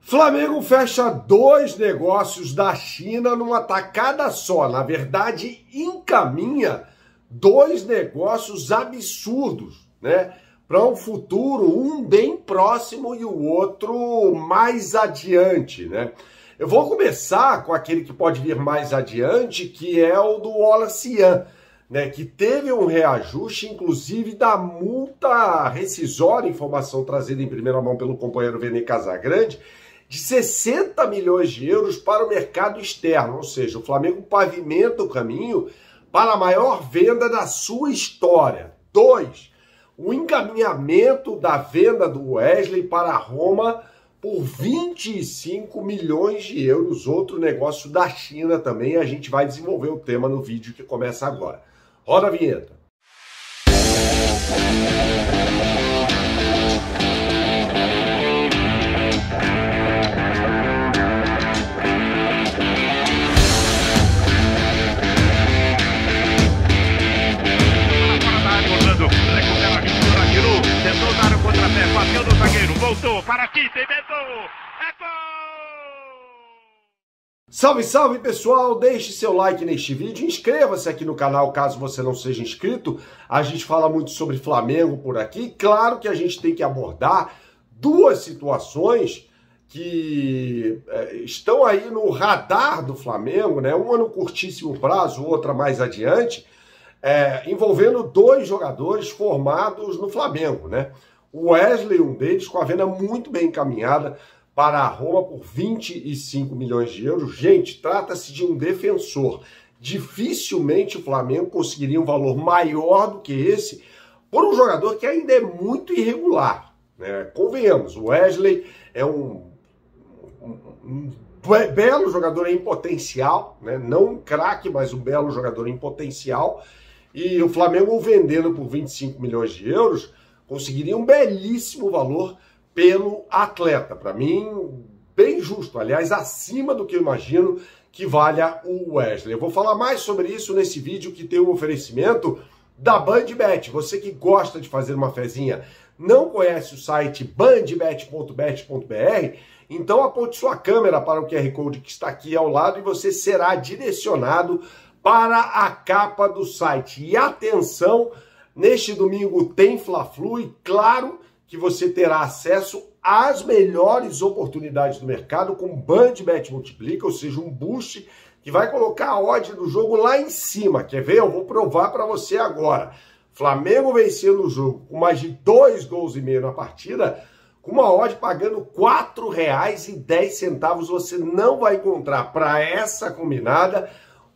Flamengo fecha 2 negócios da China numa tacada só. Na verdade, encaminha 2 negócios absurdos, né? Para um futuro, um bem próximo e o outro mais adiante, né? Eu vou começar com aquele que pode vir mais adiante, que é o do Wallace Yan, né? Que teve um reajuste, inclusive, da multa rescisória, informação trazida em primeira mão pelo companheiro Vene Casagrande, de 60 milhões de euros para o mercado externo, ou seja, o Flamengo pavimenta o caminho para a maior venda da sua história. 2, o encaminhamento da venda do Wesley para a Roma por 25 milhões de euros, outro negócio da China também. A gente vai desenvolver o tema no vídeo que começa agora. Roda a vinheta. Tentou dar o contrapé, bateu no zagueiro, voltou para aqui, tentou, é gol! Salve, salve pessoal, deixe seu like neste vídeo, inscreva-se aqui no canal caso você não seja inscrito. A gente fala muito sobre Flamengo por aqui. Claro que a gente tem que abordar 2 situações que estão aí no radar do Flamengo, né? Uma no curtíssimo prazo, outra mais adiante. Envolvendo 2 jogadores formados no Flamengo, né? O Wesley, um deles, com a venda muito bem encaminhada para a Roma por 25 milhões de euros. Gente, trata-se de um defensor. Dificilmente o Flamengo conseguiria um valor maior do que esse por um jogador que ainda é muito irregular, né? Convenhamos, o Wesley é um belo jogador em potencial, né? Não um craque, mas um belo jogador em potencial. E o Flamengo, vendendo por 25 milhões de euros, conseguiria um belíssimo valor pelo atleta. Para mim, bem justo. Aliás, acima do que eu imagino que valha o Wesley. Eu vou falar mais sobre isso nesse vídeo que tem um oferecimento da BandBet. Você que gosta de fazer uma fezinha, não conhece o site bandbet.bet.br, então aponte sua câmera para o QR Code que está aqui ao lado e você será direcionado para a capa do site. E atenção, neste domingo tem Fla-Flu e claro que você terá acesso às melhores oportunidades do mercado com BandBet Multiplica, ou seja, um boost que vai colocar a odd do jogo lá em cima. Quer ver? Eu vou provar para você agora. Flamengo vencendo o jogo com mais de 2,5 gols na partida, com uma odd pagando R$ 4,10. Você não vai encontrar para essa combinada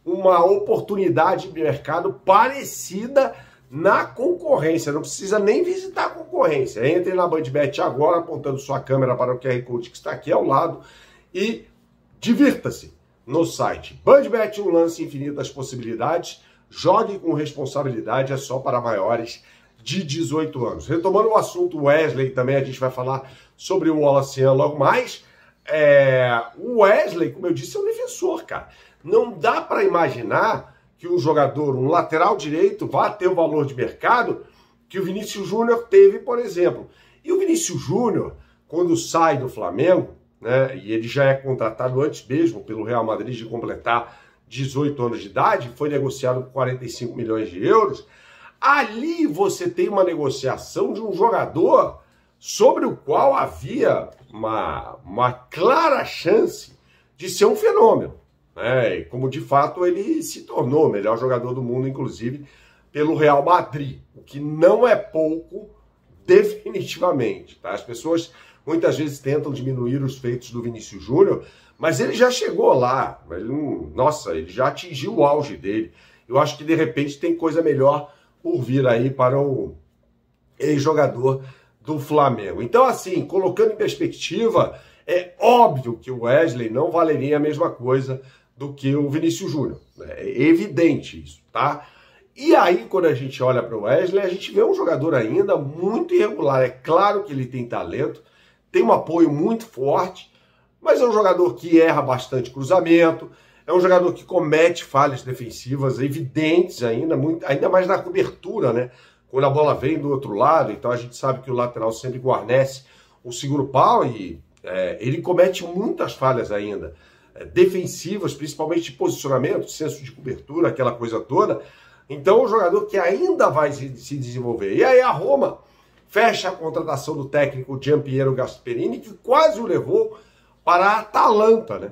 uma oportunidade de mercado parecida na concorrência. Não precisa nem visitar a concorrência. Entre na BandBet agora, apontando sua câmera para o QR Code que está aqui ao lado e divirta-se no site. BandBet, um lance infinito das possibilidades. Jogue com responsabilidade, é só para maiores de 18 anos. Retomando o assunto Wesley, também a gente vai falar sobre o Wallace Yan logo mais. O Wesley, como eu disse, é um defensor, cara. Não dá para imaginar que um jogador, um lateral direito, vá ter o valor de mercado que o Vinícius Júnior teve, por exemplo. E o Vinícius Júnior, quando sai do Flamengo, né, e ele já é contratado antes mesmo pelo Real Madrid de completar 18 anos de idade, foi negociado por 45 milhões de euros, ali você tem uma negociação de um jogador sobre o qual havia uma clara chance de ser um fenômeno. E como de fato ele se tornou o melhor jogador do mundo, inclusive pelo Real Madrid, o que não é pouco definitivamente. Tá? As pessoas muitas vezes tentam diminuir os feitos do Vinícius Júnior, mas ele já chegou lá, ele já atingiu o auge dele. Eu acho que de repente tem coisa melhor por vir aí para o ex-jogador do Flamengo. Então assim, colocando em perspectiva, é óbvio que o Wesley não valeria a mesma coisa do que o Vinícius Júnior. É evidente isso, tá? E aí, quando a gente olha para o Wesley, a gente vê um jogador ainda muito irregular. É claro que ele tem talento, tem um apoio muito forte, mas é um jogador que erra bastante cruzamento, é um jogador que comete falhas defensivas evidentes ainda mais na cobertura, né? Quando a bola vem do outro lado, então a gente sabe que o lateral sempre guarnece o segundo pau e ele comete muitas falhas ainda, defensivas, principalmente de posicionamento, senso de cobertura, aquela coisa toda. Então, é um jogador que ainda vai se desenvolver. E aí a Roma fecha a contratação do técnico Giampiero Gasperini, que quase o levou para a Atalanta, né?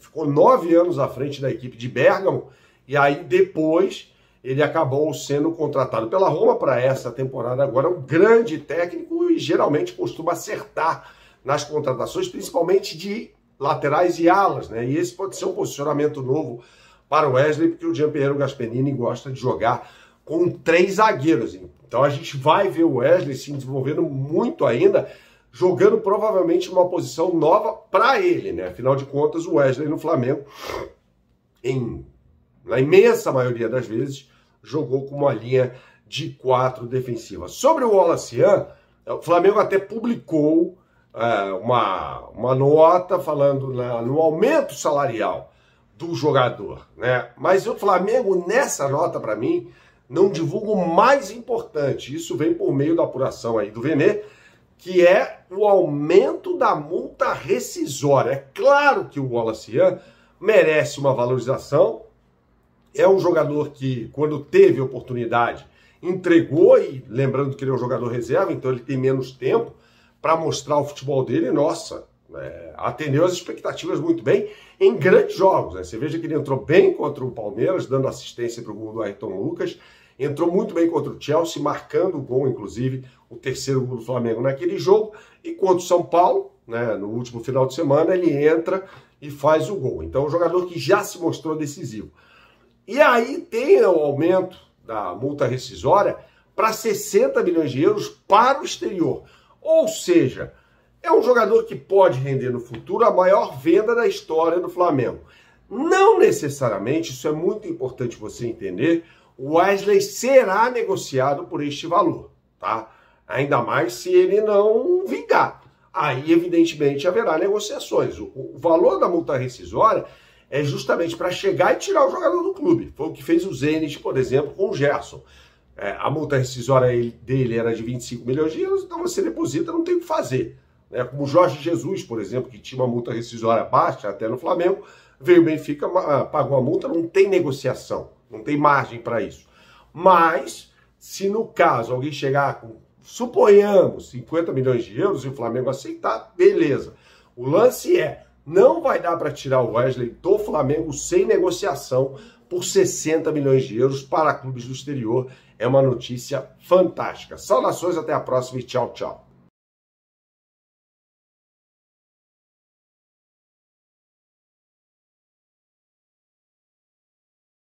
Ficou 9 anos à frente da equipe de Bérgamo, e aí depois ele acabou sendo contratado pela Roma para essa temporada. Agora, um grande técnico e geralmente costuma acertar nas contratações, principalmente de laterais e alas, né? E esse pode ser um posicionamento novo para o Wesley, porque o Giampiero Gasperini gosta de jogar com 3 zagueiros. Então a gente vai ver o Wesley se desenvolvendo muito ainda, jogando provavelmente uma posição nova para ele, né? Afinal de contas, o Wesley no Flamengo, na imensa maioria das vezes, jogou com uma linha de 4 defensiva. Sobre o Walacian, o Flamengo até publicou uma nota falando no aumento salarial do jogador, né? Mas o Flamengo, nessa nota, para mim, não divulga o mais importante. Isso vem por meio da apuração aí do Vene, que é o aumento da multa rescisória. É claro que o Walacian merece uma valorização. É um jogador que, quando teve oportunidade, entregou, e lembrando que ele é um jogador reserva, então ele tem menos tempo para mostrar o futebol dele. Nossa, atendeu as expectativas muito bem em grandes jogos, né? Você veja que ele entrou bem contra o Palmeiras, dando assistência para o gol do Ayrton Lucas, entrou muito bem contra o Chelsea, marcando o gol, inclusive, o 3º gol do Flamengo naquele jogo, e contra o São Paulo, né, no último final de semana, ele entra e faz o gol. Então, é um jogador que já se mostrou decisivo. E aí tem o aumento da multa rescisória para 60 milhões de euros para o exterior. Ou seja, é um jogador que pode render no futuro a maior venda da história do Flamengo. Não necessariamente, isso é muito importante você entender, o Wesley será negociado por este valor, tá? Ainda mais se ele não vingar. Aí, evidentemente, haverá negociações. O valor da multa rescisória é justamente para chegar e tirar o jogador do clube. Foi o que fez o Zenit, por exemplo, com o Gerson. A multa rescisória dele era de 25 milhões de euros, então você deposita, não tem o que fazer. Como o Jorge Jesus, por exemplo, que tinha uma multa rescisória baixa até no Flamengo, veio o Benfica, pagou a multa, não tem negociação, não tem margem para isso. Mas, se no caso alguém chegar com, suponhamos, 50 milhões de euros e o Flamengo aceitar, beleza. O lance não vai dar para tirar o Wesley do Flamengo sem negociação por 60 milhões de euros para clubes do exterior. É uma notícia fantástica. Saudações, até a próxima e tchau, tchau.